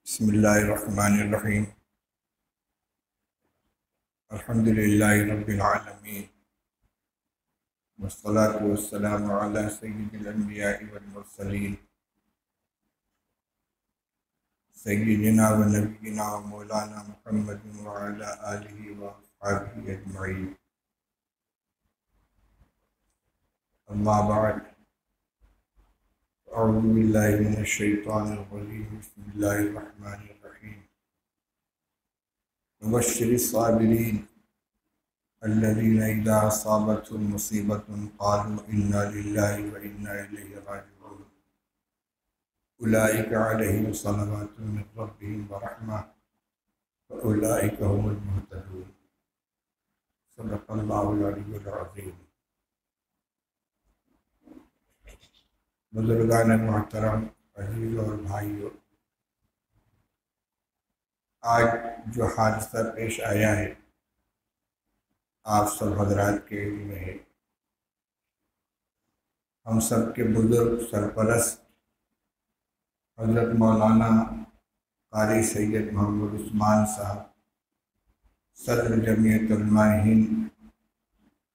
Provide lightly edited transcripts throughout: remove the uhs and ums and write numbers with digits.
بسم اللہ الرحمن الرحیم الحمد للہ رب العالمین والصلاة والسلام علی سید الانبیاء والمرسلین سیدنا و نبینا و مولانا محمد وعلی آلہ و اصحابہ اجمعین. اما بعد، اعوذ باللہ من الشیطان الرجیم. بسم اللہ الرحمن الرحیم. وبشر الصابرین الذین اذا اصابتهم مصیبۃ قالوا انا للہ وانا الیہ راجعون اولئک علیہم صلوات من ربہم ورحمہ واولئک هم المہتدون. صدق اللہ العلی العظیم. بزرگان محترم، عزیز اور بھائیوں، آج جو حادثہ پیش آیا ہے آپ سب حضرات کے علم میں ہے. ہم سب کے بزرگ سرپرست حضرت مولانا قاری سید محمد عثمان صاحب، صدر جمعیت علماء ہند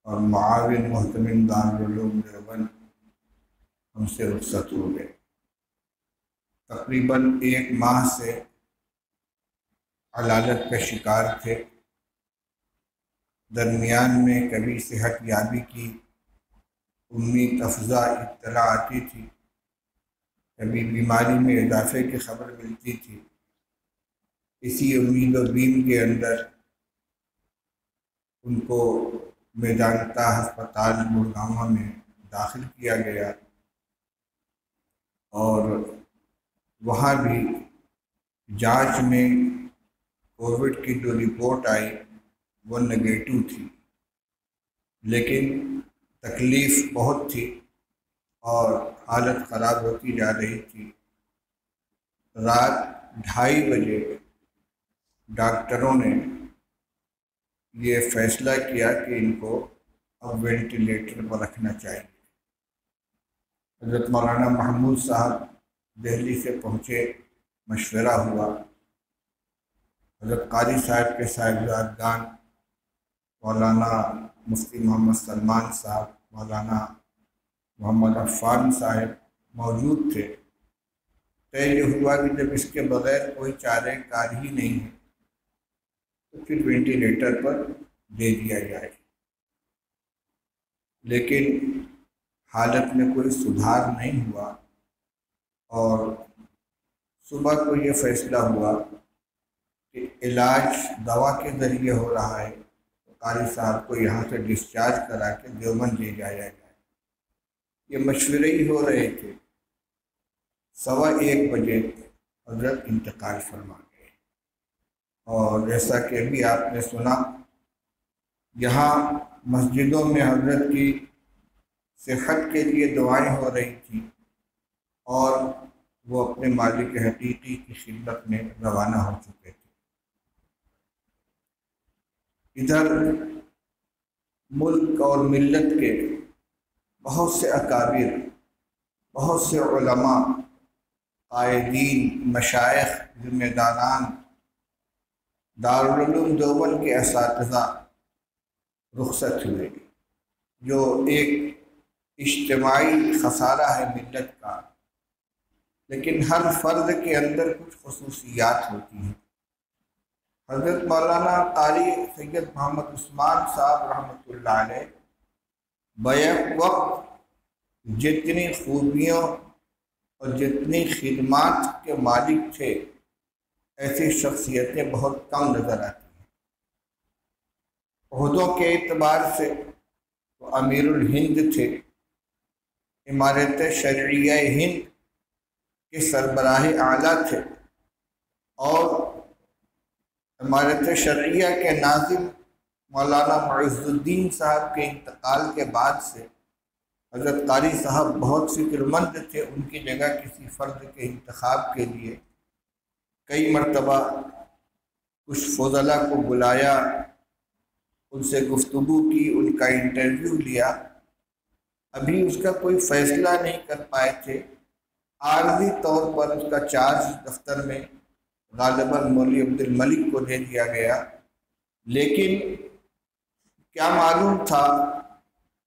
اور معاون محتمم دارالعلوم دیوبند ہم سے رخصت ہو گئے. تقریباً 1 ماہ سے علالت کا شکار تھے. درمیان میں کبھی صحت یابی کی امید افزا اطلاع آتی تھی، کبھی بیماری میں اضافے کی خبر ملتی تھی. اسی امید و بیم کے اندر ان کو میدانتا ہسپتال گڑگاؤں میں داخل کیا گیا اور وہاں بھی جانچ میں کووڈ کی جو رپورٹ آئی وہ نگیٹو تھی، لیکن تکلیف بہت تھی اور حالت خراب ہوتی جا رہی تھی. رات 2:30 بجے ڈاکٹروں نے یہ فیصلہ کیا کہ ان کو اب وینٹیلیٹر پر رکھنا چاہیے. حضرت مولانا محمود صاحب دہلی سے پہنچے، مشورہ ہوا. حضرت قاری صاحب کے صاحبزادگان مولانا مفتی محمد سلمان صاحب، مولانا محمد عفان صاحب موجود تھے. طے یہ ہوا کہ جب اس کے بغیر کوئی چارہ کار ہی نہیں ہے تو پھر وینٹیلیٹر پر دے دیا جائے. لیکن حالت میں کوئی سدھار نہیں ہوا اور صبح کو یہ فیصلہ ہوا کہ علاج دوا کے ذریعے ہو رہا ہے تو قاری صاحب کو یہاں سے ڈسچارج کرا کے دیوبند لے جایا جائے. یہ مشورے ہی ہو رہے تھے. 1:15 بجے حضرت انتقال فرما گئے. اور جیسا کہ ابھی آپ نے سنا، یہاں مسجدوں میں حضرت کی صحت کے لیے دعائیں ہو رہی تھیں اور وہ اپنے مالک حقیقی کی خدمت میں روانہ ہو چکے تھے. ادھر ملک اور ملت کے بہت سے اکابر، بہت سے علماء، قائدین، مشائخ، ذمہ داران، دارالعلوم دیوبند کے اساتذہ رخصت ہوئے، جو ایک اجتماعی خسارہ ہے ملت کا. لیکن ہر فرد کے اندر کچھ خصوصیات ہوتی ہیں. حضرت مولانا قاری سید محمد عثمان صاحب رحمۃ اللہ علیہ بیک وقت جتنی خوبیوں اور جتنی خدمات کے مالک تھے، ایسی شخصیتیں بہت کم نظر آتی ہیں. عہدوں کے اعتبار سے وہ امیر الہند تھے، امارت شرعیہ ہند کے سربراہ اعلیٰ تھے اور امارت شرعیہ کے ناظم مولانا معز الدین صاحب کے انتقال کے بعد سے حضرت قاری صاحب بہت فکر مند تھے. ان کی جگہ کسی فرد کے انتخاب کے لیے کئی مرتبہ کچھ فضلاء کو بلایا، ان سے گفتگو کی، ان کا انٹرویو لیا. ابھی اس کا کوئی فیصلہ نہیں کر پائے تھے. عارضی طور پر اس کا چارج دفتر میں غالباً مولوی عبد الملک کو دے دیا گیا، لیکن کیا معلوم تھا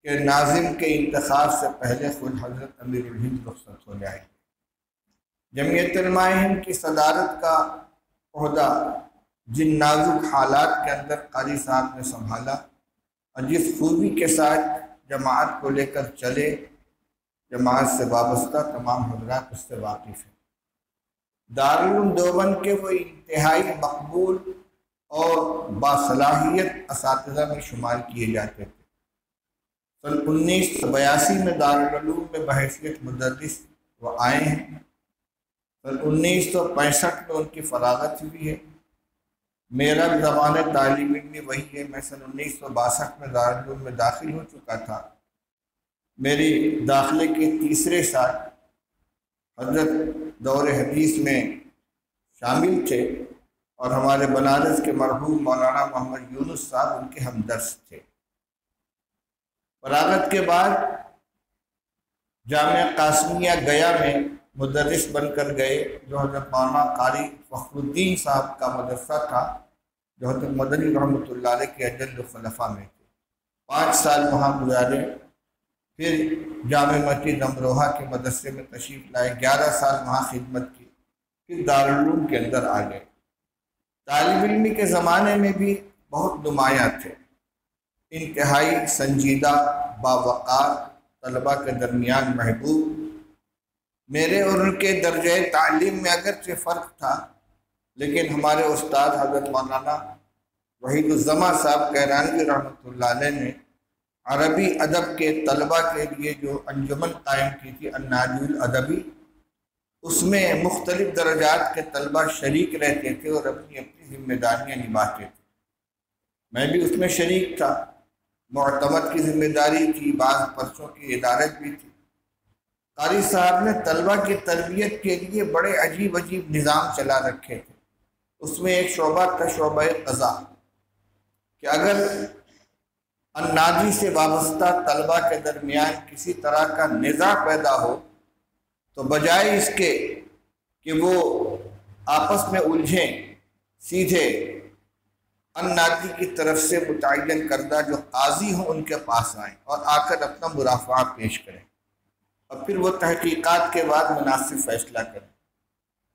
کہ ناظم کے انتخاب سے پہلے خود حضرت امیر الہند رخصت ہو جائے گی۔ جمعیت علماء ہند کی صدارت کا عہدہ جن نازک حالات کے اندر قاری صاحب نے سنبھالا اور جس خوبی کے ساتھ جماعت کو لے کر چلے، جماعت سے وابستہ تمام حضرات اس سے واقف ہیں۔ دارالعلوم دیوبند کے وہ انتہائی مقبول اور باصلاحیت اساتذہ میں شمار کیے جاتے تھے۔ سن 1982 میں دارالعلوم میں بحیثیت مدرس وہ آئے ہیں۔ سن 1965 میں ان کی فراغت ہوئی ہے۔ میرا زمانہ تعلیم علمی وہی ہے۔ میں سن 1962 میں دارالعلوم میں داخل ہو چکا تھا۔ میری داخلے کے تیسرے سال حضرت دور حدیث میں شامل تھے اور ہمارے بنارس کے مرحوم مولانا محمد یونس صاحب ان کے ہمدرس تھے۔ فراغت کے بعد جامعہ قاسمیہ گیا میں مدرس بن کر گئے، جو حضرت مولانا قاری فخر الدین صاحب کا مدرسہ تھا، جو حضرت مدنی رحمۃ اللہ علیہ کے اجل خلفاء میں تھے۔ 5 سال وہاں گزارے، پھر جامع مسجد امروہہ کے مدرسے میں تشریف لائے، 11 سال وہاں خدمت کی، پھر دارالعلوم کے اندر آ گئے۔ طالب علمی کے زمانے میں بھی بہت نمایاں تھے، انتہائی سنجیدہ، باوقار، طلباء کے درمیان محبوب۔ میرے اور ان کے درجہ تعلیم میں اگرچہ فرق تھا، لیکن ہمارے استاد حضرت مولانا وحید الزماں صاحب کیرانوی رحمۃ اللہ علیہ نے عربی ادب کے طلباء کے لیے جو انجمن قائم کی تھی النادی الادبی، اس میں مختلف درجات کے طلباء شریک رہتے تھے اور اپنی اپنی ذمہ داریاں نبھاتے تھے۔ میں بھی اس میں شریک تھا۔ معتمد کی ذمہ داری تھی، بعض پرچوں کی ادارت بھی تھی۔ قاری صاحب نے طلباء کی تربیت کے لیے بڑے عجیب نظام چلا رکھے تھے۔ اس میں ایک شعبہ تھا شعبہ قضا، کہ اگر النادی سے وابستہ طلباء کے درمیان کسی طرح کا نزاع پیدا ہو تو بجائے اس کے کہ وہ آپس میں الجھیں، سیدھے النادی کی طرف سے متعین کردہ جو قاضی ہوں ان کے پاس آئیں اور آ کر اپنا مرافعہ پیش کریں، اور پھر وہ تحقیقات کے بعد مناسب فیصلہ کریں۔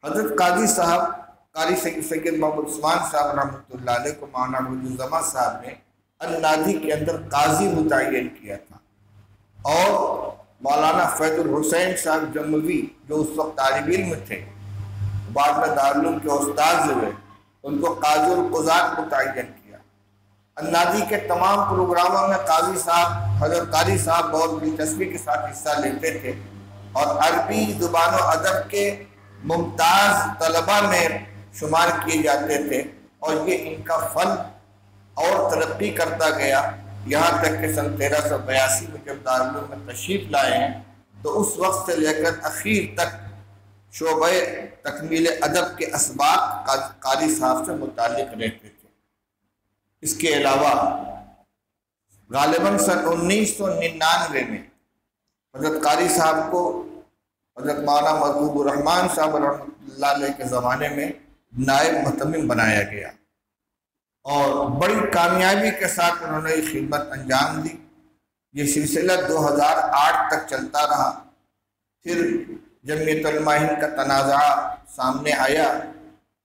حضرت قاضی صاحب قاری سید محمد عثمان صاحب رحمۃ اللہ علیہ کو مولانا وحید الزماں صاحب نے النادی کے اندر قاضی متعین کیا تھا، اور مولانا فیض الحسین صاحب جموی جو اس وقت طالب علم تھے، بعد میں دارالعلوم کے استاد ہوئے، ان کو قاضی القضات متعین کیا۔ النادی کے تمام پروگراموں میں قاضی صاحب حضرت قاری صاحب بہت دلچسپی کے ساتھ حصہ لیتے تھے، اور عربی زبان و ادب کے ممتاز طلباء میں شمار کیے جاتے تھے، اور یہ ان کا فن اور ترقی کرتا گیا، یہاں تک کہ سن 1382 میں جب دارالعلوم میں تشریف لائے ہیں تو اس وقت سے لے کر اخیر تک شعبہ تکمیل ادب کے اسباق قاری صاحب سے متعلق رہتے تھے۔ اس کے علاوہ غالباً سن 1999 میں حضرت قاری صاحب کو حضرت مولانا محبوب الرحمن صاحب رحمۃ اللہ علیہ کے زمانے میں نائب مہتمم بنایا گیا، اور بڑی کامیابی کے ساتھ انہوں نے خدمت انجام دی۔ یہ سلسلہ 2008 تک چلتا رہا۔ پھر جمعیت علماء ہند کا تنازع سامنے آیا،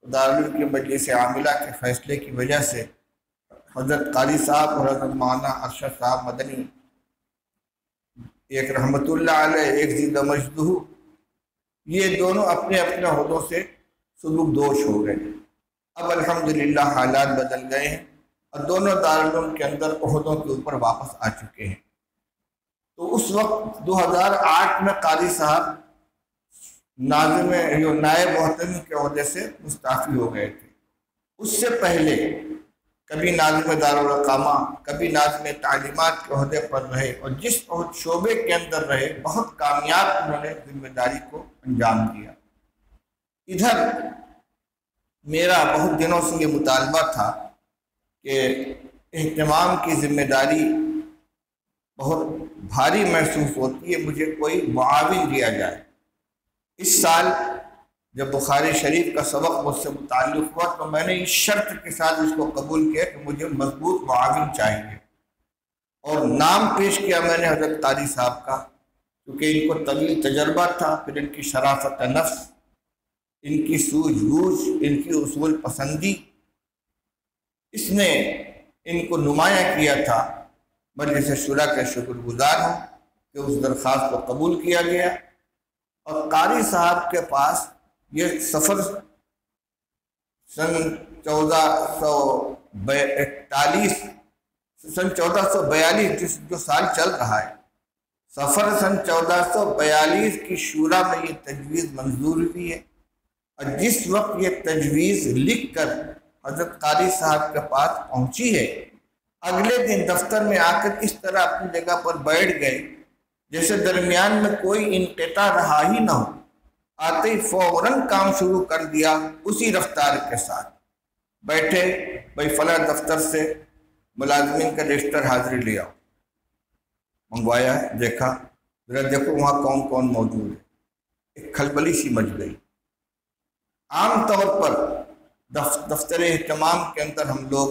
دارالعلوم کی مجلس عاملہ کے فیصلے کی وجہ سے حضرت قاری صاحب اور حضرت مولانا ارشد صاحب مدنی، ایک رحمۃ اللہ علیہ ایک زندہ مجدہ، یہ دونوں اپنے اپنے عہدوں سے سلوک دوش ہو گئے۔ اب الحمدللہ حالات بدل گئے ہیں اور دونوں دارالعلوم کے اندر عہدوں کے اوپر واپس آ چکے ہیں۔ تو اس وقت 2008 میں قاری صاحب نائب محتمم کے عہدے سے مستعفی ہو گئے تھے۔ اس سے پہلے کبھی ناظم دارالقامہ، کبھی ناظم تعلیمات کے عہدے پر رہے، اور جس شعبے کے اندر رہے بہت کامیاب انہوں نے ذمہ داری کو انجام دیا۔ ادھر میرا بہت دنوں سے یہ مطالبہ تھا کہ اہتمام کی ذمہ داری بہت بھاری محسوس ہوتی ہے، مجھے کوئی معاون دیا جائے۔ اس سال جب بخاری شریف کا سبق مجھ سے متعلق ہوا تو میں نے اس شرط کے ساتھ اس کو قبول کیا کہ مجھے مضبوط معاون چاہیے، اور نام پیش کیا میں نے حضرت قاری صاحب کا، کیونکہ ان کو طویل تجربہ تھا، پھر ان کی شرافت نفس، ان کی سوجھ بوجھ، ان کی اصول پسندی، اس نے ان کو نمایاں کیا تھا۔ مجلس شورا کے شکر گزار ہوں کہ اس درخواست کو قبول کیا گیا، اور قاری صاحب کے پاس یہ سفر سن 1442 جو سال چل رہا ہے، سفر سن 1442 کی شورا میں یہ تجویز منظور ہوئی ہے، اور جس وقت یہ تجویز لکھ کر حضرت قاری صاحب کے پاس پہنچی ہے، اگلے دن دفتر میں آ کر اس طرح اپنی جگہ پر بیٹھ گئے جیسے درمیان میں کوئی انقطاع رہا ہی نہ ہو، آتے ہی فوراً کام شروع کر دیا اسی رفتار کے ساتھ۔ بیٹھے، بھائی فلاں دفتر سے ملازمین کا رجسٹر حاضری لے آؤ، منگوایا، دیکھا، ذرا دیکھو وہاں کون کون موجود ہے۔ ایک کھلبلی سی مچ گئی۔ عام طور پر دفتر اہتمام کے اندر ہم لوگ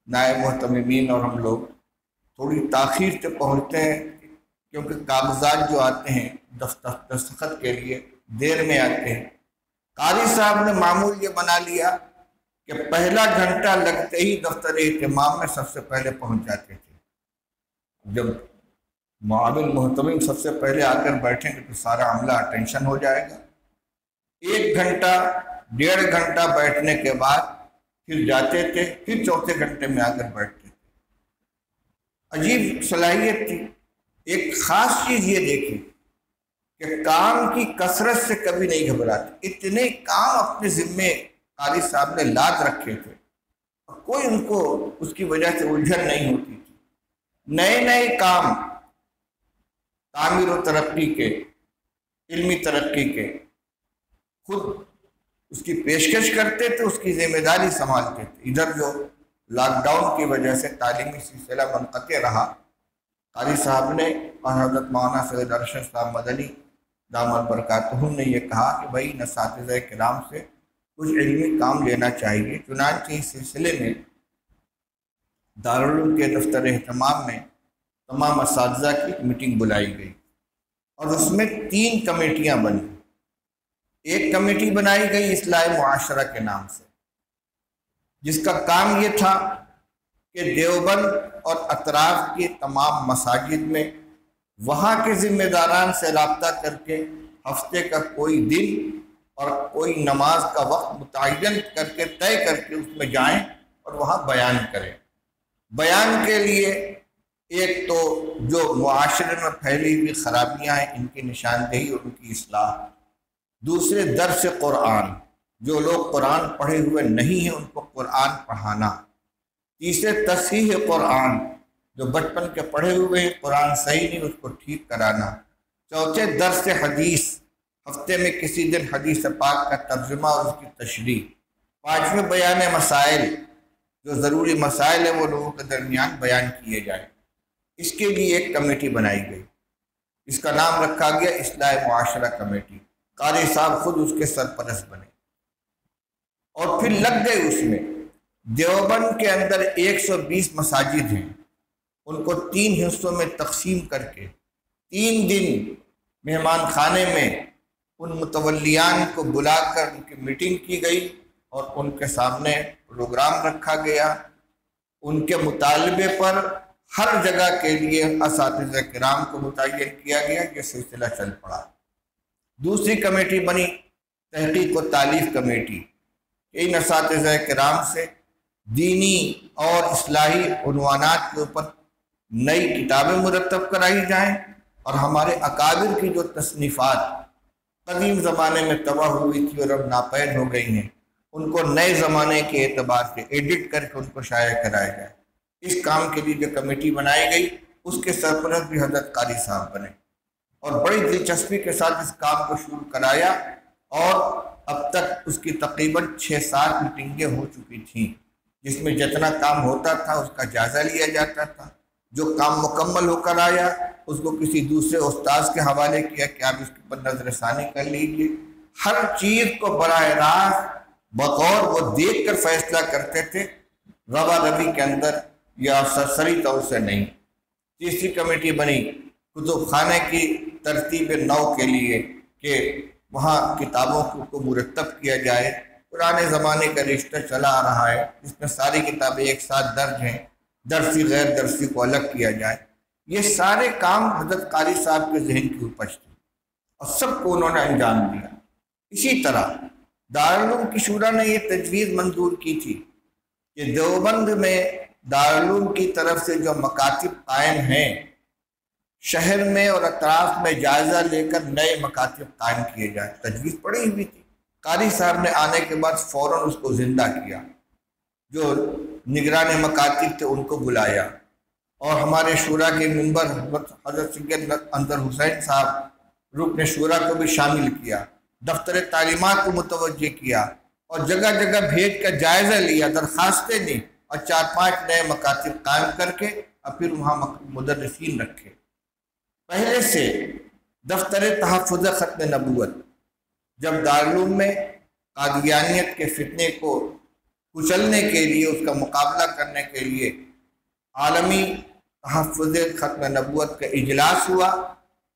نائب محتممین اور ہم لوگ تھوڑی تاخیر سے پہنچتے ہیں، کیونکہ کاغذات جو آتے ہیں دستخط کے لیے دیر میں آتے ہیں۔ قاری صاحب نے معمول یہ بنا لیا کہ پہلا گھنٹہ لگتے ہی دفتر اہتمام میں سب سے پہلے پہنچ جاتے تھے۔ جب معاون محتمم سب سے پہلے آ کر بیٹھیں گے تو سارا عملہ اٹینشن ہو جائے گا۔ 1 گھنٹہ 1.5 گھنٹہ بیٹھنے کے بعد پھر جاتے تھے، پھر چوتھے گھنٹے میں آ کر بیٹھتے تھے۔ عجیب صلاحیت تھی۔ ایک خاص چیز یہ دیکھی کہ کام کی کثرت سے کبھی نہیں گھبراتے، اتنے کام اپنے ذمے قاری صاحب نے لاد رکھے تھے، کوئی ان کو اس کی وجہ سے الجھن نہیں ہوتی تھی۔ نئے نئے کام تعمیر و ترقی کے، علمی ترقی کے، خود اس کی پیشکش کرتے تھے، اس کی ذمہ داری سنبھالتے تھے۔ ادھر جو لاک ڈاؤن کی وجہ سے تعلیمی سلسلہ منقطع رہا، قاری صاحب نے اور حضرت مولانا سید ارشد صاحب مدنی دامت برکاتہم نے یہ کہا کہ بھائی اساتذہ کرام سے کچھ علمی کام لینا چاہیے۔ چنانچہ اس سلسلے میں دارالعلوم کے دفتر اہتمام میں تمام اساتذہ کی میٹنگ بلائی گئی، اور اس میں 3 کمیٹیاں بنی۔ ایک کمیٹی بنائی گئی اصلاح معاشرہ کے نام سے، جس کا کام یہ تھا کہ دیوبند اور اطراف کی تمام مساجد میں وہاں کے ذمہ داران سے رابطہ کر کے ہفتے کا کوئی دن اور کوئی نماز کا وقت متعین کر کے طے کر کے اس میں جائیں اور وہاں بیان کریں۔ بیان کے لیے ایک تو جو معاشرے میں پھیلی ہوئی خرابیاں ہیں ان کی نشاندہی اور ان کی اصلاح، دوسرے درس قرآن، جو لوگ قرآن پڑھے ہوئے نہیں ہیں ان کو قرآن پڑھانا، تیسرے تصحیح قرآن، جو بچپن کے پڑھے ہوئے ہیں قرآن صحیح نہیں اس کو ٹھیک کرانا، چوتھے درس حدیث، ہفتے میں کسی دن حدیث پاک کا ترجمہ اور اس کی تشریح، پانچویں بیان مسائل، جو ضروری مسائل ہیں وہ لوگوں کے درمیان بیان کیے جائیں۔ اس کے لیے ایک کمیٹی بنائی گئی، اس کا نام رکھا گیا اصلاح معاشرہ کمیٹی۔ قاری صاحب خود اس کے سرپرست بنے اور پھر لگ گئے اس میں۔ دیوبند کے اندر 120 مساجد ہیں، ان کو 3 حصوں میں تقسیم کر کے 3 دن مہمان خانے میں ان متولیان کو بلا کر ان کی میٹنگ کی گئی اور ان کے سامنے پروگرام رکھا گیا۔ ان کے مطالبے پر ہر جگہ کے لیے اساتذہ کرام کو متعین کیا گیا، یہ سلسلہ چل پڑا۔ دوسری کمیٹی بنی تحقیق و تالیف کمیٹی، ان اساتذہ کرام سے دینی اور اصلاحی عنوانات کے اوپر نئی کتابیں مرتب کرائی جائیں، اور ہمارے اکابر کی جو تصنیفات قدیم زمانے میں تباہ ہوئی تھی اور اب ناپید ہو گئی ہیں، ان کو نئے زمانے کے اعتبار سے ایڈٹ کر کے ان کو شائع کرایا جائے۔ اس کام کے لیے جو کمیٹی بنائی گئی اس کے سرپرست بھی حضرت قاری صاحب بنے، اور بڑی دلچسپی کے ساتھ اس کام کو شروع کرایا، اور اب تک اس کی تقریباً 6-7 میٹنگیں ہو چکی تھیں، جس میں جتنا کام ہوتا تھا اس کا جائزہ لیا جاتا تھا۔ جو کام مکمل ہو کر آیا اس کو کسی دوسرے استاذ کے حوالے کیا کہ آپ اس کے پر نظر ثانی کر لیجیے۔ ہر چیز کو براہ راست بغور وہ دیکھ کر فیصلہ کرتے تھے، روا روی کے اندر یا سرسری طور سے نہیں۔ تیسری کمیٹی بنی کتب خانے کی ترتیب نو کے لیے کہ وہاں کتابوں کو مرتب کیا جائے۔ پرانے زمانے کا رشتہ چلا آ رہا ہے، اس میں ساری کتابیں ایک ساتھ درج ہیں، درسی غیر درسی کو الگ کیا جائے۔ یہ سارے کام حضرت قاری صاحب کے ذہن کی اپج تھی اور سب کو انہوں نے انجام دیا۔ اسی طرح دارالعلوم کی شورا نے یہ تجویز منظور کی تھی کہ دیوبند میں دارالعلوم کی طرف سے جو مکاتب قائم ہیں، شہر میں اور اطراف میں جائزہ لے کر نئے مکاتب قائم کیے جائیں۔ تجویز پڑی ہوئی تھی، قاری صاحب نے آنے کے بعد فوراً اس کو زندہ کیا، جو نگران مکاتب تھے ان کو بلایا، اور ہمارے شورا کے ممبر حضرت سید انظر حسین صاحب رکن شورا کو بھی شامل کیا، دفتر تعلیمات کو متوجہ کیا اور جگہ جگہ بھیج کر جائزہ لیا، درخواستیں دی اور 4-5 نئے مکاتب قائم کر کے اور پھر وہاں مدرسین رکھے۔ پہلے سے دفتر تحفظ ختم نبوت جب دارالعلوم میں قادیانیت کے فتنے کو کچلنے کے لیے، اس کا مقابلہ کرنے کے لیے عالمی تحفظ ختم نبوت کا اجلاس ہوا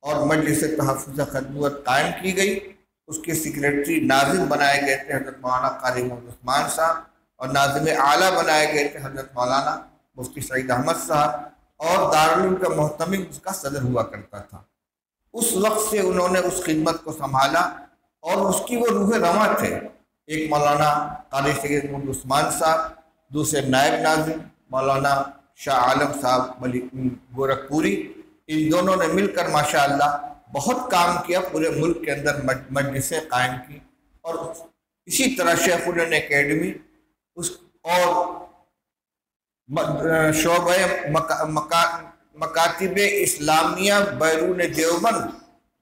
اور مجلس تحفظ ختم نبوت قائم کی گئی، اس کے سیکریٹری ناظم بنائے گئے تھے حضرت مولانا قاری محمد عثمان صاحب، اور ناظم اعلیٰ بنائے گئے تھے حضرت مولانا مفتی سعید احمد صاحب، اور دارالعلوم کا محتمم اس کا صدر ہوا کرتا تھا۔ اس وقت سے انہوں نے اس خدمت کو سنبھالا اور اس کی وہ روح رواں تھے۔ ایک مولانا قاری سید محمد عثمان صاحب، دوسرے نائب ناظم مولانا شاہ عالم صاحب گورکھپوری، ان دونوں نے مل کر ماشاءاللہ بہت کام کیا، پورے ملک کے اندر مجلسیں قائم کی، اور اسی طرح شیخ الہند اکیڈمی اور شعبہ مکاتب اسلامیہ بیرون دیوبند،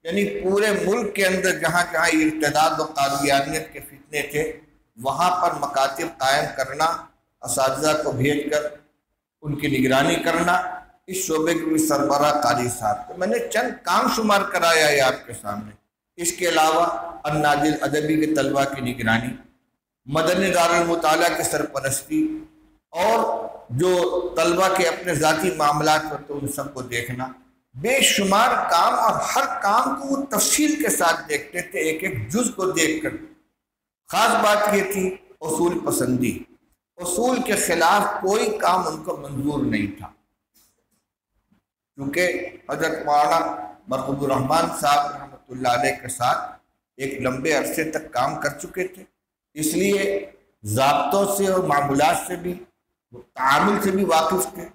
یعنی پورے ملک کے اندر جہاں جہاں ارتداد و قادیانیت کے فتنے تھے وہاں پر مکاتب قائم کرنا، اساتذہ کو بھیج کر ان کی نگرانی کرنا، اس شعبے کے بھی سربراہ قاری صاحب کو میں نے چند کام شمار کرایا ہے آپ کے سامنے۔ اس کے علاوہ الناجل ادبی کے طلبہ کی نگرانی، مدنی دارالمطالعہ کی سرپرستی، اور جو طلبہ کے اپنے ذاتی معاملات ہوتے ان سب کو دیکھنا، بے شمار کام، اور ہر کام کو وہ تفصیل کے ساتھ دیکھتے تھے، ایک ایک جز کو دیکھ کر۔ خاص بات یہ تھی اصول پسندی، اصول کے خلاف کوئی کام ان کو منظور نہیں تھا، کیونکہ حضرت مولانا مرغوب الرحمان صاحب رحمۃ اللہ علیہ کے ساتھ ایک لمبے عرصے تک کام کر چکے تھے، اس لیے ضابطوں سے اور معمولات سے بھی، تعامل سے بھی واقف تھے۔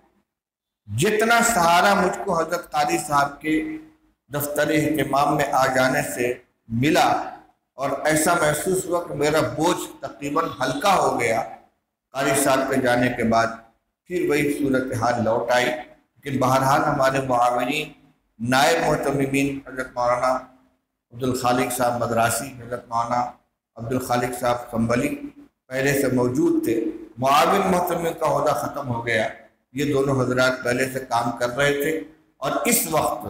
جتنا سہارا مجھ کو حضرت قاری صاحب کے دفتر اہتمام میں آ جانے سے ملا، اور ایسا محسوس ہوا کہ میرا بوجھ تقریباً ہلکا ہو گیا قاری صاحب کے جانے کے بعد، پھر وہی صورتحال لوٹ آئی۔ لیکن بہرحال ہمارے معاونین، نائب محتممین حضرت مولانا عبدالخالق صاحب مدراسی، حضرت مولانا عبدالخالق صاحب سنبھلی پہلے سے موجود تھے، معاون محتمم کا عہدہ ختم ہو گیا، یہ دونوں حضرات پہلے سے کام کر رہے تھے، اور اس وقت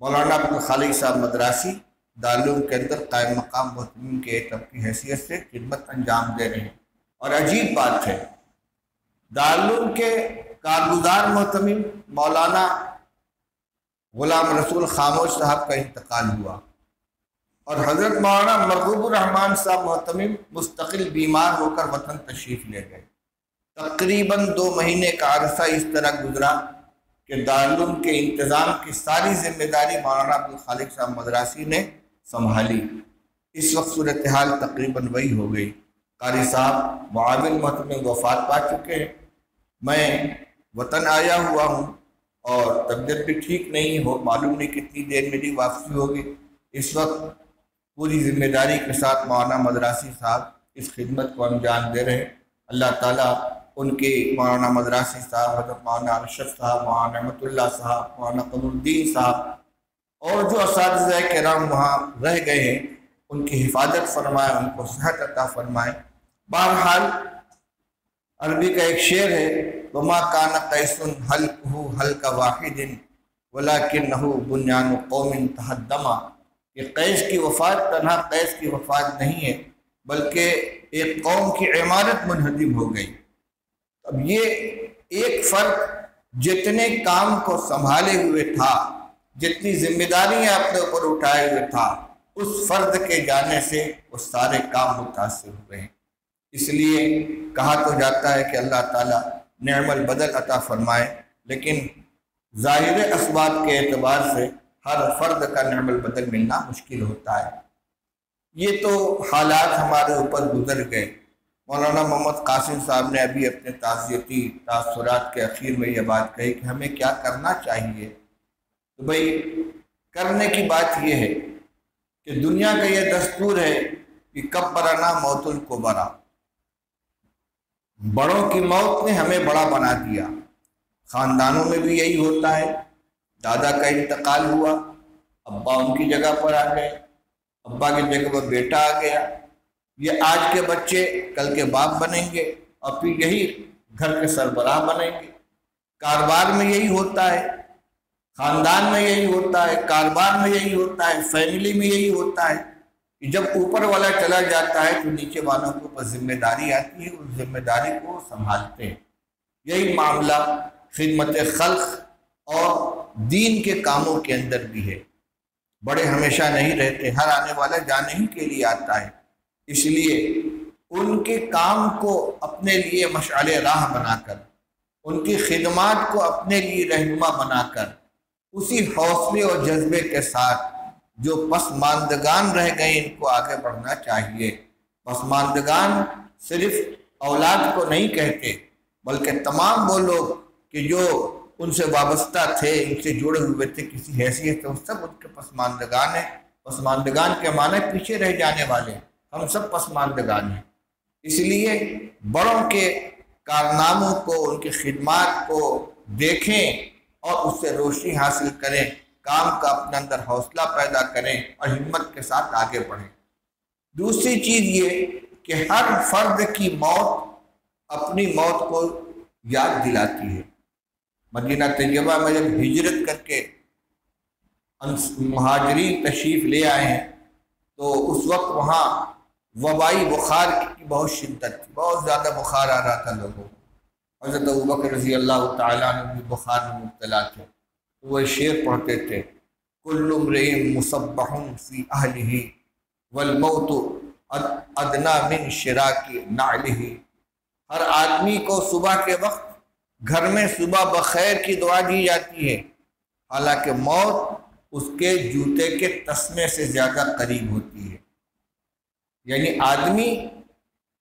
مولانا عبدالخالق صاحب مدراسی دارالعلوم کے اندر قائم مقام محتمم کے ایک کی حیثیت سے خدمت انجام دے رہے ہیں۔ اور عجیب بات ہے، دارالعلوم کے کارگزار محتمم مولانا غلام رسول خاموش صاحب کا انتقال ہوا، اور حضرت مولانا مرغوب الرحمان صاحب محتمم مستقل بیمار ہو کر وطن تشریف لے گئے۔ تقریباً 2 مہینے کا عرصہ اس طرح گزرا کہ دارالعلوم کے انتظام کی ساری ذمہ داری مولانا عبدالخالق صاحب مدراسی نے سنبھالی۔ اس وقت صورتحال تقریباً وہی ہو گئی، قاری صاحب معاون محتمم وفات پا چکے ہیں، میں وطن آیا ہوا ہوں اور طبیعت بھی ٹھیک نہیں ہو، معلوم نہیں کتنی دیر میری واپسی ہوگی۔ اس وقت پوری ذمہ داری کے ساتھ مولانا مدراسی صاحب اس خدمت کو انجام دے رہے ہیں۔ اللہ تعالیٰ ان کے مولانا مدراسی صاحب، حضرت مولانا ارشد صاحب، مولانا نعمت اللہ صاحب، مولانا قمر الدین صاحب اور جو اساتذہ کرام وہاں رہ گئے ہیں ان کی حفاظت فرمائے، ان کو صحت عطا فرمائے۔ بہرحال عربی کا ایک شعر ہے، وما کان قیس حلقہ حلق واحد ولکنہ بنیان قوم تہدما، کہ قیس کی وفات تنہا قیس کی وفات نہیں ہے، بلکہ ایک قوم کی عمارت منہدم ہو گئی۔ اب یہ ایک فرد جتنے کام کو سنبھالے ہوئے تھا، جتنی ذمہ داریاں اپنے اوپر اٹھائے ہوئے تھا، اس فرد کے جانے سے وہ سارے کام متاثر ہوئے ہیں۔ اس لیے کہا تو جاتا ہے کہ اللہ تعالیٰ نعم البدل عطا فرمائے، لیکن ظاہر اسباب کے اعتبار سے ہر فرد کا نعم البدل ملنا مشکل ہوتا ہے۔ یہ تو حالات ہمارے اوپر گزر گئے۔ مولانا محمد قاسم صاحب نے ابھی اپنے تعزیتی تاثرات کے اخیر میں یہ بات کہی کہ ہمیں کیا کرنا چاہیے۔ تو بھئی کرنے کی بات یہ ہے کہ دنیا کا یہ دستور ہے کہ کبرنا موت الکبرا، بڑوں کی موت نے ہمیں بڑا بنا دیا۔ خاندانوں میں بھی یہی ہوتا ہے، دادا کا انتقال ہوا، ابا ان کی جگہ پر آ گئے، ابا کی جگہ پر بیٹا آ گیا، یہ آج کے بچے کل کے باپ بنیں گے اور پھر یہی گھر کے سربراہ بنیں گے۔ کاروبار میں یہی ہوتا ہے، خاندان میں یہی ہوتا ہے، کاروبار میں یہی ہوتا ہے، فیملی میں یہی ہوتا ہے کہ جب اوپر والا چلا جاتا ہے تو نیچے والوں کے اوپر ذمہ داری آتی ہے، اس ذمہ داری کو سنبھالتے ہیں۔ یہی معاملہ خدمت خلق اور دین کے کاموں کے اندر بھی ہے۔ بڑے ہمیشہ نہیں رہتے، ہر آنے والا جانے ہی کے لیے آتا ہے، اس لیے ان کے کام کو اپنے لیے مشعل راہ بنا کر، ان کی خدمات کو اپنے لیے رہنما بنا کر، اسی حوصلے اور جذبے کے ساتھ جو پسماندگان رہ گئے ان کو آگے بڑھنا چاہیے۔ پسماندگان صرف اولاد کو نہیں کہتے، بلکہ تمام وہ لوگ کہ جو ان سے وابستہ تھے، ان سے جڑے ہوئے تھے کسی حیثیت سے، وہ سب ان کے پسماندگان ہیں۔ پسماندگان کے معنی پیچھے رہ جانے والے ہیں، ہم سب پسماندگان ہیں۔ اس لیے بڑوں کے کارناموں کو، ان کی خدمات کو دیکھیں اور اس سے روشنی حاصل کریں، کام کا اپنے اندر حوصلہ پیدا کریں اور ہمت کے ساتھ آگے بڑھیں۔ دوسری چیز یہ کہ ہر فرد کی موت اپنی موت کو یاد دلاتی ہے۔ مدینہ طیبہ میں جب ہجرت کر کے مہاجرین تشریف لے آئے ہیں تو اس وقت وہاں وبائی بخار کی بہت شدت تھی، بہت زیادہ بخار آ رہا تھا لوگوں کو۔ حضرت ابوبکر رضی اللہ تعالیٰ عنہ بھی بخار میں مبتلا تھے، وہ شعر پڑھتے تھے، کل امرئ مصبح فی اہلہ والموت ادنی من شراک نعلہ۔ ہر آدمی کو صبح کے وقت گھر میں صبح بخیر کی دعا دی جاتی ہے، حالانکہ موت اس کے جوتے کے تسمے سے زیادہ قریب ہوتی ہے۔ یعنی آدمی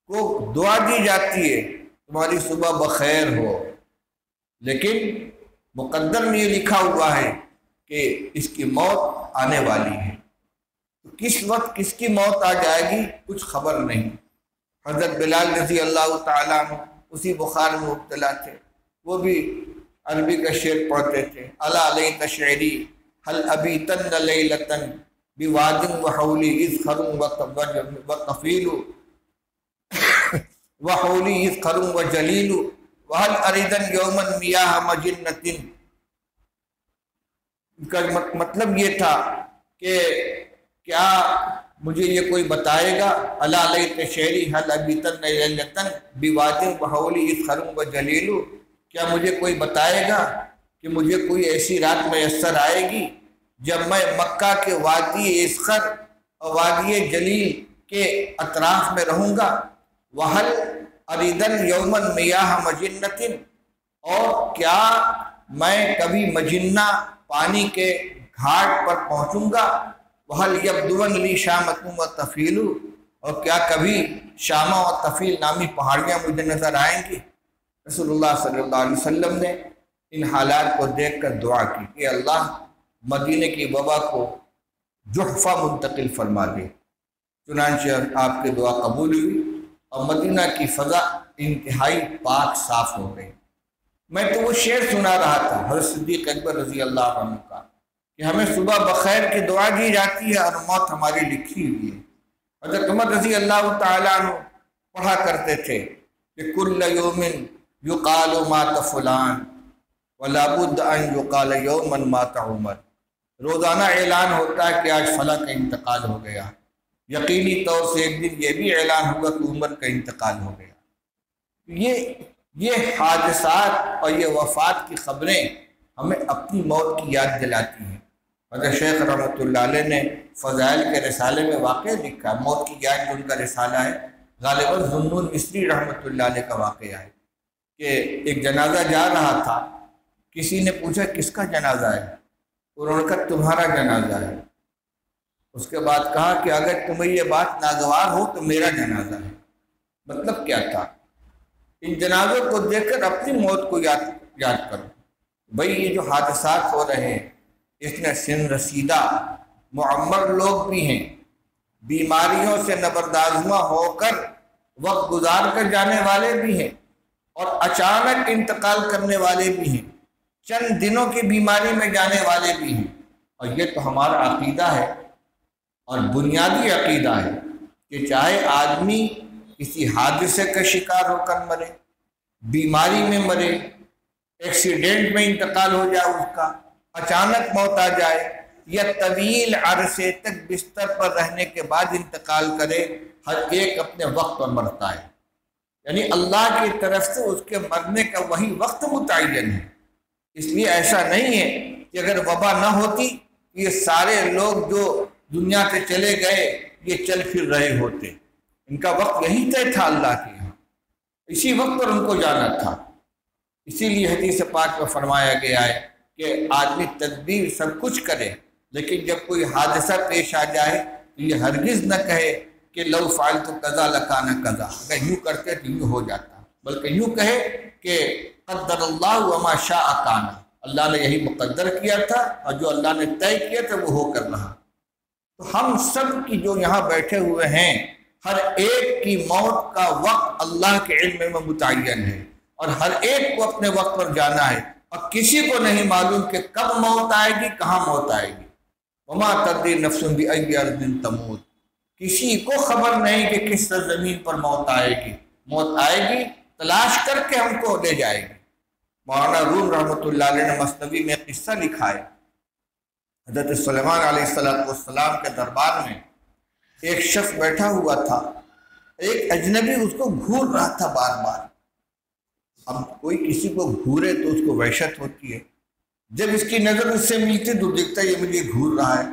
کو دعا دی جاتی ہے تمہاری صبح بخیر ہو، لیکن مقدر میں یہ لکھا ہوا ہے کہ اس کی موت آنے والی ہے۔ تو کس وقت کس کی موت آ جائے گی کچھ خبر نہیں۔ حضرت بلال رضی اللہ تعالیٰ عنہ اسی بخار میں مبتلا تھے، وہ بھی عربی کا شعر پڑھتے تھے، الا لیت شعری هل ابیتن لیلۃ بواد وحولی اذخر وطفیل وحولی اذخر وجلیل وهل اریدن یوما میاہ مجنۃ۔ ان کا مطلب یہ تھا کہ کیا مجھے یہ کوئی بتائے گا، الا لیت شعری هل ابیتن لیلۃ بواد وحولی اذخر وجلیل، کیا مجھے کوئی بتائے گا کہ مجھے کوئی ایسی رات میسر آئے گی جب میں مکہ کے وادی اسخر اور وادی جلیل کے اطراف میں رہوں گا، وحل اریدن یومن میاہ مجنۃ، اور کیا میں کبھی مجنہ پانی کے گھاٹ پر پہنچوں گا، وحل یبدون لی شامۃ وطفیل، اور کیا کبھی شامہ اور طفیل نامی پہاڑیاں مجھے نظر آئیں گی۔ رسول اللہ صلی اللہ علیہ وسلم نے ان حالات کو دیکھ کر دعا کی کہ اللہ مدینہ کی وبا کو جحفہ منتقل فرما دے۔ چنانچہ آپ کی دعا قبول ہوئی اور مدینہ کی فضا انتہائی پاک صاف ہو گئی۔ میں تو وہ شعر سنا رہا تھا حضرت صدیق اکبر رضی اللہ عنہ کا کہ ہمیں صبح بخیر کی دعا دی جاتی ہے اور موت ہماری لکھی ہوئی ہے۔ حضرت عمر رضی اللہ تعالیٰ عنہ پڑھا کرتے تھے کہ کل یوم یقال مات فلان ولا بد ان یقال یوما مات عمر۔ روزانہ اعلان ہوتا ہے کہ آج فلاں کا انتقال ہو گیا، یقینی طور سے ایک دن یہ بھی اعلان ہوگا کہ عمر کا انتقال ہو گیا۔ یہ حادثات اور یہ وفات کی خبریں ہمیں اپنی موت کی یاد دلاتی ہیں۔ حضرت شیخ رحمۃ اللہ علیہ نے فضائل کے رسالے میں واقعہ لکھا، موت کی یاد جو ان کا رسالہ ہے، غالباً ذوالنون مصری رحمۃ اللہ علیہ کا واقعہ ہے کہ ایک جنازہ جا رہا تھا، کسی نے پوچھا کس کا جنازہ ہے؟ انہوں نے کہا تمہارا جنازہ ہے۔ اس کے بعد کہا کہ اگر تمہیں یہ بات ناگوار ہو تو میرا جنازہ ہے۔ مطلب کیا تھا؟ ان جنازوں کو دیکھ کر اپنی موت کو یاد کرو۔ بھئی یہ جو حادثات ہو رہے ہیں اس میں سن رسیدہ معمر لوگ بھی ہیں، بیماریوں سے نبردآزما ہو کر وقت گزار کر جانے والے بھی ہیں، اور اچانک انتقال کرنے والے بھی ہیں، چند دنوں کی بیماری میں جانے والے بھی ہیں۔ اور یہ تو ہمارا عقیدہ ہے اور بنیادی عقیدہ ہے کہ چاہے آدمی کسی حادثے کا شکار ہو کر مرے، بیماری میں مرے، ایکسیڈنٹ میں انتقال ہو جائے، اس کا اچانک موت آ جائے، یا طویل عرصے تک بستر پر رہنے کے بعد انتقال کرے، ہر ایک اپنے وقت پر مرتا ہے۔ یعنی اللہ کی طرف سے اس کے مرنے کا وہی وقت متعین ہے۔ اس لیے ایسا نہیں ہے کہ اگر وبا نہ ہوتی یہ سارے لوگ جو دنیا سے چلے گئے یہ چل پھر رہے ہوتے۔ ان کا وقت یہی طے تھا اللہ کے یہاں، اسی وقت پر ان کو جانا تھا۔ اسی لیے حدیث پاک میں فرمایا گیا ہے کہ آدمی تدبیر سب کچھ کرے، لیکن جب کوئی حادثہ پیش آ جائے تو یہ ہرگز نہ کہے کہ لو فعلت کذا لکان کذا، اگر یوں کرتے تو یوں ہو جاتا، بلکہ یوں کہے کہ قدر اللہ وما شاء کان، اللہ نے یہی مقدر کیا تھا اور جو اللہ نے طے کیا تھا وہ ہو کر رہا۔ تو ہم سب کی جو یہاں بیٹھے ہوئے ہیں ہر ایک کی موت کا وقت اللہ کے علم میں متعین ہے، اور ہر ایک کو اپنے وقت پر جانا ہے، اور کسی کو نہیں معلوم کہ کب موت آئے گی، کہاں موت آئے گی۔ وما تدری نفس بأی ارض تموت، کسی کو خبر نہیں کہ کس زمین پر موت آئے گی۔ موت آئے گی، تلاش کر کے ہم کو لے جائے گی۔ مولانا روم رحمۃ اللہ علیہ نے مثنوی میں قصہ لکھا ہے، حضرت سلیمان علیہ السلام کے دربار میں ایک شخص بیٹھا ہوا تھا، ایک اجنبی اس کو گھور رہا تھا بار بار۔ اب کوئی کسی کو گھورے تو اس کو وحشت ہوتی ہے، جب اس کی نظر اس سے ملتی تو دیکھتا ہے یہ مجھے گھور رہا ہے۔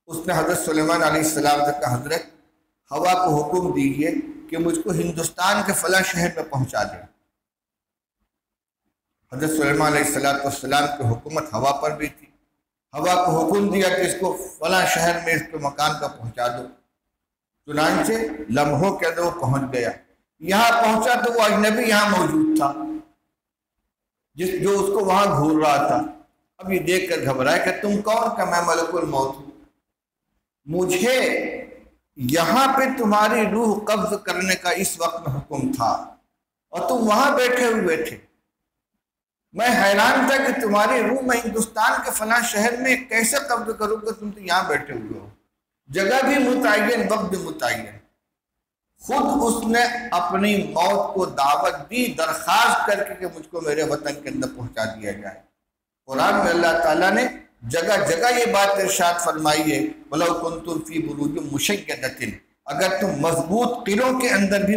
اس نے حضرت سلیمان علیہ السلام سے کہا حضرت ہوا کو حکم دیجئے کہ مجھ کو ہندوستان کے فلاں شہر میں پہنچا دیں۔ حضرت سلیمان علیہ السلام کی حکومت ہوا پر بھی تھی، ہوا کو حکم دیا کہ اس کو فلاں شہر میں اس کے مکان پر پہنچا دو۔ چنانچہ لمحوں کے اندر وہ پہنچ گیا۔ یہاں پہنچا تو وہ اجنبی یہاں موجود تھا جو اس کو وہاں گھور رہا تھا۔ اب یہ دیکھ کر گھبرایا کہ تم کون؟ کہ میں ملک الموت ہوں، مجھے یہاں پہ تمہاری روح قبض کرنے کا اس وقت میں حکم تھا اور تم وہاں بیٹھے ہوئے تھے۔ میں حیران تھا کہ تمہاری روح میں ہندوستان کے فلاں شہر میں کیسے قبض کروں گا، تم تو یہاں بیٹھے ہوئے ہو۔ جگہ بھی متعین، وقت بھی متعین۔ خود اس نے اپنی موت کو دعوت دی، درخواست کر کے کہ مجھ کو میرے وطن کے اندر پہنچا دیا جائے۔ قرآن میں اللہ تعالیٰ نے جگہ جگہ یہ بات ارشاد فرمائی ہے، وَلَوْ كُنْتُمْ فِي بُرُوجٍ مُشَيَّدَةٍ، اگر تم مضبوط قلعوں کے اندر بھی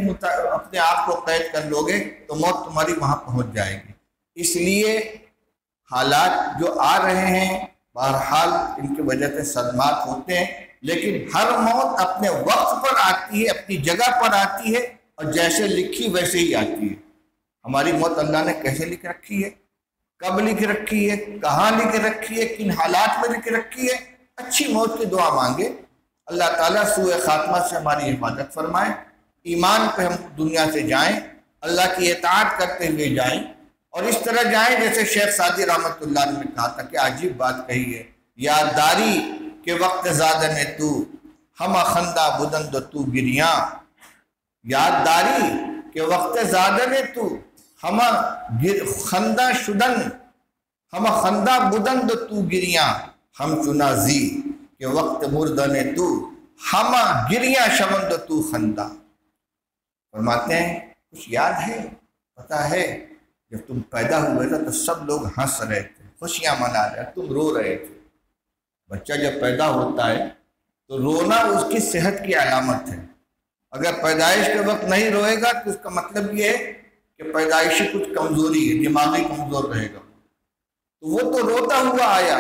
اپنے آپ کو قید کر لو گے تو موت تمہاری وہاں پہنچ جائے گی۔ اس لیے حالات جو آ رہے ہیں بہرحال ان کی وجہ سے صدمات ہوتے ہیں، لیکن ہر موت اپنے وقت پر آتی ہے، اپنی جگہ پر آتی ہے، اور جیسے لکھی ویسے ہی آتی ہے۔ ہماری موت اللہ نے کیسے لکھ رکھی ہے، کب لکھ رکھی ہے، کہاں لکھ رکھی ہے، کن حالات میں لکھ رکھی ہے۔ اچھی موت کی دعا مانگے، اللہ تعالیٰ سوء خاتمہ سے ہماری حفاظت فرمائے، ایمان پہ ہم دنیا سے جائیں، اللہ کی اطاعت کرتے ہوئے جائیں، اور اس طرح جائیں جیسے شیخ سعدی رحمۃ اللہ علیہ نے کہا تھا کہ عجیب بات کہی ہے، یادداری کہ وقت زادن تو ہم خندہ بدند تو گریاں، یادداری کہ وقت زادن تو ہم خندہ شدن، ہم خندہ بدند تو گریاں، ہم چنازی کہ وقت مردن تو ہم گریاں شوند تو خندہ۔ فرماتے ہیں کچھ یاد ہے، پتہ ہے جب تم پیدا ہوئے تھے تو سب لوگ ہنس رہے تھے، خوشیاں منا رہے تھے، تم رو رہے تھے، بچہ جب پیدا ہوتا ہے تو رونا اس کی صحت کی علامت ہے۔ اگر پیدائش کے وقت نہیں روئے گا تو اس کا مطلب یہ ہے کہ پیدائشی کچھ کمزوری ہے، دماغی کمزور رہے گا۔ تو وہ تو روتا ہوا آیا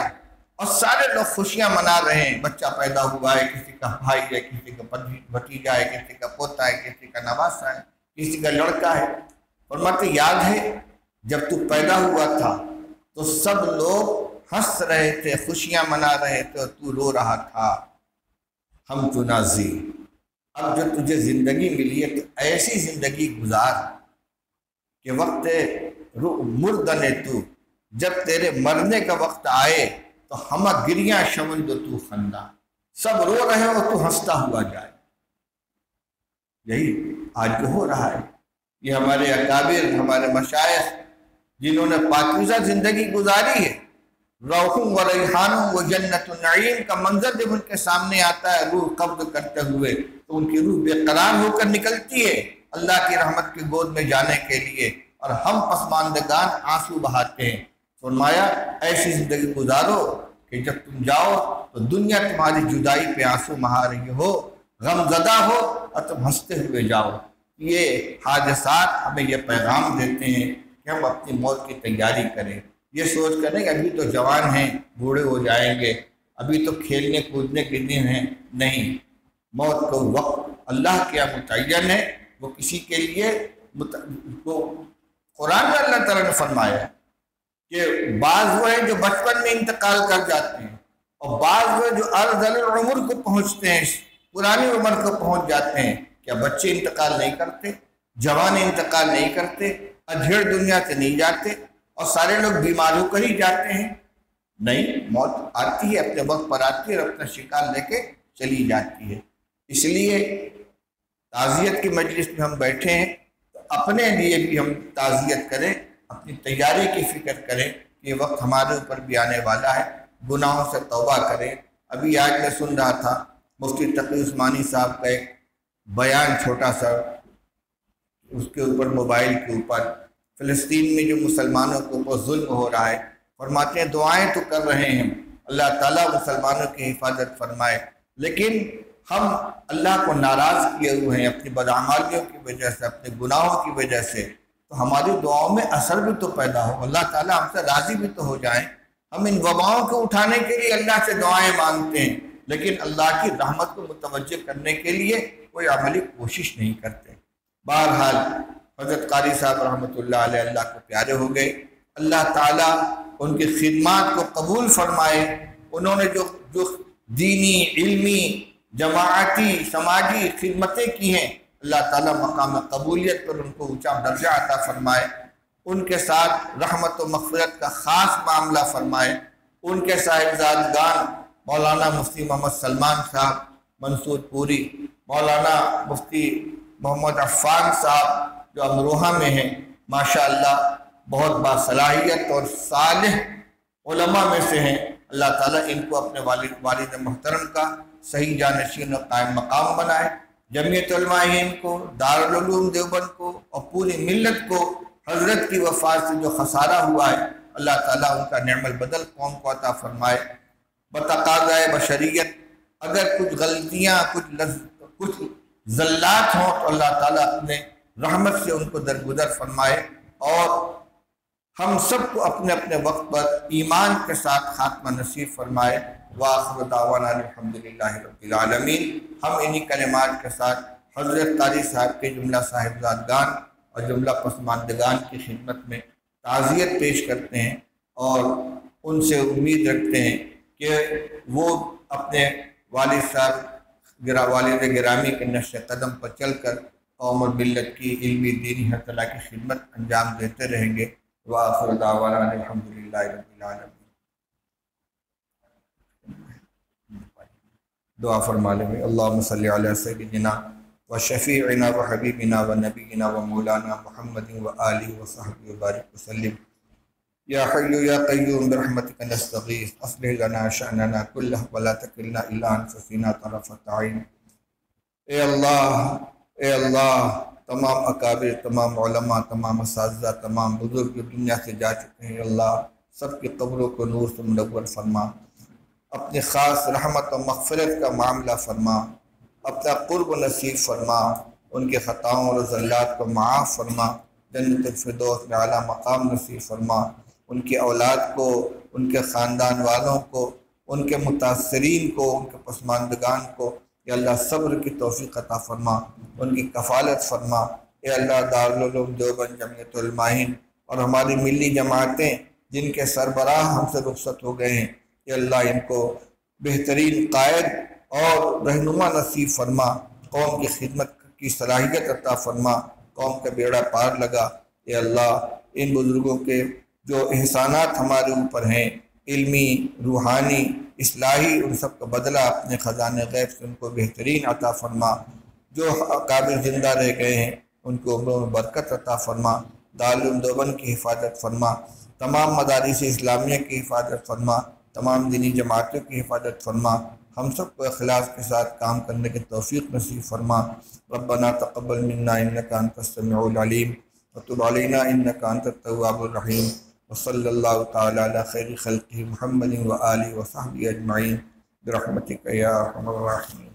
اور سارے لوگ خوشیاں منا رہے ہیں، بچہ پیدا ہوا ہے، کسی کا بھائی ہے، کسی کا بھتیجا ہے، کسی کا پوتا ہے، کسی کا نواسا ہے، کسی کا لڑکا ہے۔ فرماتے یاد ہے جب تو پیدا ہوا تھا تو سب لوگ ہنس رہے تھے، خوشیاں منا رہے تھے، اور تو رو رہا تھا۔ ہم تو نازی، اب جو تجھے زندگی ملی ہے تو ایسی زندگی گزار کہ وقت مردن تو، جب تیرے مرنے کا وقت آئے تو ہمہ گریاں شمن دو تو خندہ، سب رو رہے ہو تو ہنستا ہوا جائے۔ یہی آج جو ہو رہا ہے، یہ ہمارے اکابر، ہمارے مشائخ جنہوں نے پاکیزہ زندگی گزاری ہے، روح و ریحان و جنت النعیم کا منظر جب ان کے سامنے آتا ہے روح قبض کرتے ہوئے، تو ان کی روح بے قرار ہو کر نکلتی ہے اللہ کی رحمت کی گود میں جانے کے لیے، اور ہم پسماندگان آنسو بہاتے ہیں۔ فرمایا ایسی زندگی گزارو کہ جب تم جاؤ تو دنیا تمہاری جدائی پہ آنسو بہا رہی ہو، غم زدہ ہو، اور تم ہنستے ہوئے جاؤ۔ یہ حادثات ہمیں یہ پیغام دیتے ہیں کہ ہم اپنی موت کی تیاری کریں، یہ سوچ کر نہیں ابھی تو جوان ہیں، بوڑھے ہو جائیں گے، ابھی تو کھیلنے کودنے کے دن ہیں۔ نہیں، موت کو وقت اللہ کیا متعین ہے، وہ کسی کے لیے قرآن میں اللہ تعالیٰ نے فرمایا ہے کہ بعض وہ ہیں جو بچپن میں انتقال کر جاتے ہیں، اور بعض وہ جو ارذل العمر کو پہنچتے ہیں، پرانی عمر کو پہنچ جاتے ہیں۔ کیا بچے انتقال نہیں کرتے؟ جوان انتقال نہیں کرتے؟ ادھیڑ دنیا سے نہیں جاتے؟ اور سارے لوگ بیمار ہو کر ہی جاتے ہیں؟ نہیں، موت آتی ہے، اپنے وقت پر آتی ہے اور اپنا شکار لے کے چلی جاتی ہے۔ اس لیے تعزیت کی مجلس میں ہم بیٹھے ہیں تو اپنے لیے بھی ہم تعزیت کریں، اپنی تیاری کی فکر کریں کہ یہ وقت ہمارے اوپر بھی آنے والا ہے، گناہوں سے توبہ کریں۔ ابھی آج میں سن رہا تھا مفتی تقی عثمانی صاحب کا ایک بیان چھوٹا سا، اس کے اوپر موبائل کے اوپر فلسطین میں جو مسلمانوں کے اوپر ظلم ہو رہا ہے، فرماتے ہیں دعائیں تو کر رہے ہیں اللہ تعالیٰ مسلمانوں کی حفاظت فرمائے، لیکن ہم اللہ کو ناراض کیے ہوئے ہیں اپنی بدعمالیوں کی وجہ سے، اپنے گناہوں کی وجہ سے، تو ہماری دعاؤں میں اثر بھی تو پیدا ہو، اللہ تعالیٰ ہم سے راضی بھی تو ہو جائیں۔ ہم ان وباؤں کو اٹھانے کے لیے اللہ سے دعائیں مانگتے ہیں، لیکن اللہ کی رحمت کو متوجہ کرنے کے لیے کوئی عملی کوشش نہیں کرتے۔ بہرحال حضرت قاری صاحب رحمۃ اللہ علیہ اللہ کو پیارے ہو گئے، اللہ تعالیٰ ان کی خدمات کو قبول فرمائے۔ انہوں نے جو دینی، علمی، جماعتی، سماجی خدمتیں کی ہیں، اللہ تعالیٰ مقام قبولیت پر ان کو اونچا درجہ عطا فرمائے، ان کے ساتھ رحمت و مغفرت کا خاص معاملہ فرمائے۔ ان کے صاحبزادگان مولانا مفتی محمد سلمان صاحب منصور پوری، مولانا مفتی محمد عفان صاحب جو امروہہ میں ہیں، ماشاءاللہ بہت باصلاحیت اور صالح علماء میں سے ہیں۔ اللہ تعالیٰ ان کو اپنے والد محترم کا صحیح جانشین و قائم مقام بنائے۔ جمعیت علماء ہند کو، دارالعلوم دیوبند کو اور پوری ملت کو حضرت کی وفات سے جو خسارہ ہوا ہے، اللہ تعالیٰ ان کا نعم البدل قوم کو عطا فرمائے۔ بتقاضۂ بشریت اگر کچھ غلطیاں، کچھ زلات ہوں تو اللہ تعالیٰ اپنے رحمت سے ان کو درگزر فرمائے، اور ہم سب کو اپنے اپنے وقت پر ایمان کے ساتھ خاتمہ نصیب فرمائے۔ وآخر دعوانا الحمدللہ رب العالمین۔ ہم انہی کلمات کے ساتھ حضرت قاری صاحب کے جملہ صاحبزادگان اور جملہ پسماندگان کی خدمت میں تعزیت پیش کرتے ہیں، اور ان سے امید رکھتے ہیں کہ وہ اپنے والد گرامی کے نقش قدم پر چل کر قوم اور ملت کی علمی، دینی، ہر طرح کی خدمت انجام دیتے رہیں گے۔ وآخر دعوانا الحمدللہ رب العالمین۔ دعا فرما لیں۔ اللہم صلی علی سیدنا و شفیعنا و حبیبنا و نبینا و مولانا محمد و آلہ و صحبہ وبارک وسلم۔ یا حی یا قیوم برحمتک نستغیث اصلح لنا شأننا کلہ ولا تکلنا الی انفسنا طرفۃ عین۔ اے اللہ تمام اکابر، تمام علماء، تمام اساتذہ، تمام بزرگ دنیا سے جا چکے ہیں، اللہ سب کی قبروں کو نور سے منور فرما۔ اپنی خاص رحمت و مغفرت کا معاملہ فرما، اپنا قرب نصیب فرما، ان کے خطاؤں اور زلات کو معاف فرما، جنت الفردوس میں اعلیٰ مقام نصیب فرما، ان کی اولاد کو، ان کے خاندان والوں کو، ان کے متاثرین کو، ان کے پسماندگان کو یا اللہ صبر کی توفیق عطا فرما، ان کی کفالت فرما۔ اے اللہ دارالعلوم دیوبند جمعیت علماء ہند اور ہماری ملی جماعتیں جن کے سربراہ ہم سے رخصت ہو گئے ہیں، اے اللہ ان کو بہترین قائد اور رہنما نصیب فرما، قوم کی خدمت کی صلاحیت عطا فرما، قوم کا بیڑا پار لگا۔ اے اللہ ان بزرگوں کے جو احسانات ہمارے اوپر ہیں، علمی، روحانی، اصلاحی، ان سب کا بدلہ اپنے خزانے غیب سے ان کو بہترین عطا فرما۔ جو اکابر زندہ رہ گئے ہیں ان کو عمروں میں برکت عطا فرما، دارالعلوم دیوبند کی حفاظت فرما، تمام مدارس اسلامیہ کی حفاظت فرما، تمام دینی جماعتوں کی حفاظت فرما، ہم سب کو اخلاص کے ساتھ کام کرنے کی توفیق نصیب فرما۔ ربنا تقبل منا انک انت السمیع العلیم وتب علینا انک انت التواب الرحیم، وصلی اللہ تعالی علی خیر خلقہ محمد وآلہ وصحبہ اجمعین برحمتک یا ارحم الراحمین۔